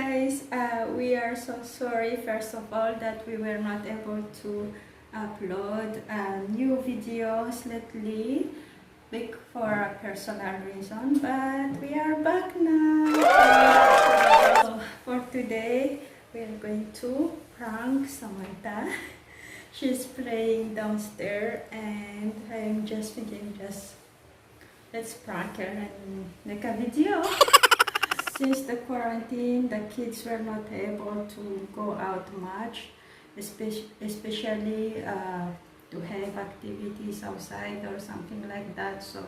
guys, we are so sorry first of all that we were not able to upload new videos lately for a personal reason, but we are back now. So for today we are going to prank Samantha. She's playing downstairs and I'm just thinking let's prank her and make a video. Since the quarantine, the kids were not able to go out much, especially to have activities outside or something like that. So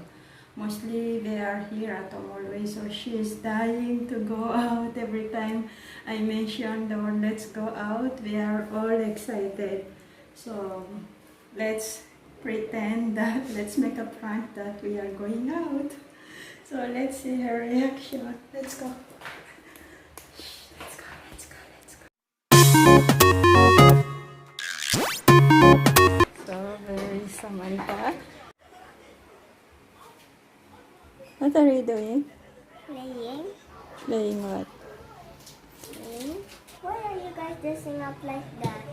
mostly they are here at home always. So she is dying to go out. Every time I mention the word let's go out, we are all excited. So let's pretend that, let's make a prank that we are going out. So let's see her reaction. Let's go. Let's go. So there is Samantha. What are you doing? Playing. Playing what? Playing. Why are you guys dressing up like that?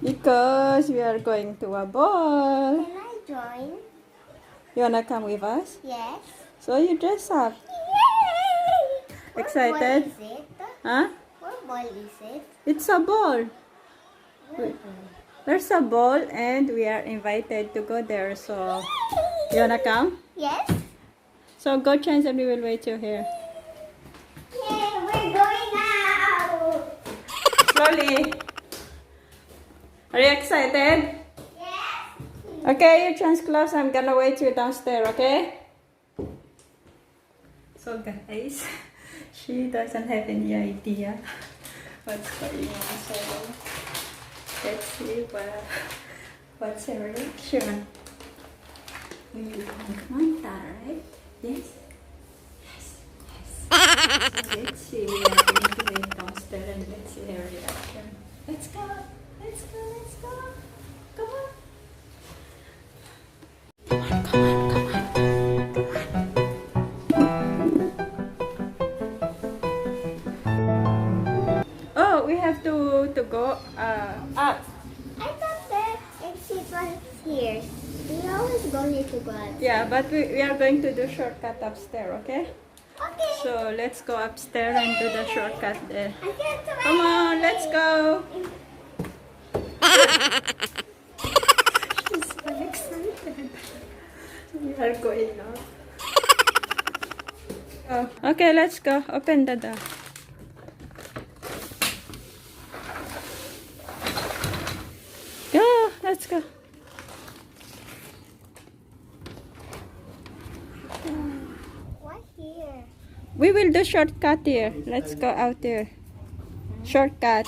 Because we are going to a ball. Can I join? You wanna come with us? Yes. So you dress up. Yay! Excited? What ball is it? Huh? What ball is it? It's a ball. Where? There's a ball and we are invited to go there. So you wanna come? Yes. So go change and we will wait you here. Yay! We're going out. Slowly. Are you excited? Yes. Okay, your chance close. I'm gonna wait you downstairs, okay? So guys, she doesn't have any idea what's going on. So let's see what's her reaction. We want Manta, right? Yes? Yes. So let's see. We are going to wait downstairs and let's see her reaction. Let's go. Let's go. Come on. Oh, we have to go up. I thought that it was here. We always go here to go out. Yeah, but we are going to do shortcut upstairs, okay? Okay. So let's go upstairs and do the shortcut there. I can't wait. Come on, let's go. She's so excited. We are going up. Oh, okay, let's go. Open the door. Go, let's go. What here? We will do shortcut here. Let's go out there. Shortcut.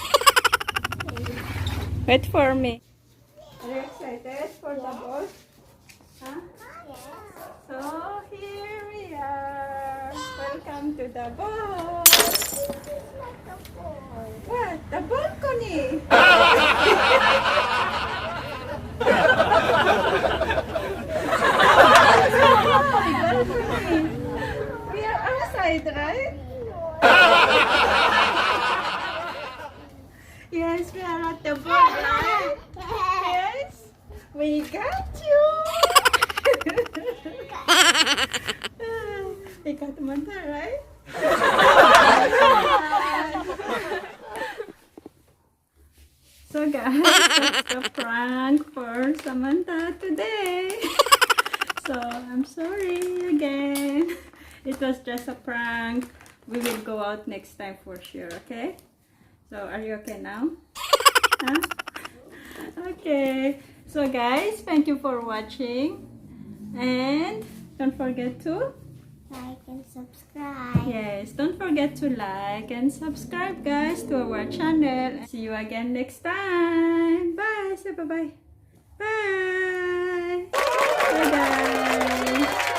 Wait for me. Are you excited for the ball? Huh? Yes. So here we are. Welcome to the ball. This is like a ball. What? The balcony. Balcony. We are outside, right? Yes, we are at the ball, right? Yes, we got you. We got Manta, right? So guys, that's the prank for Samantha today. So I'm sorry again. It was just a prank. We will go out next time for sure, okay? So are you okay now? Huh? Okay. So guys, thank you for watching. And don't forget to Like and subscribe. yes, don't forget to like and subscribe guys to our channel. See you again next time. Bye. Say bye-bye. Bye. Bye guys.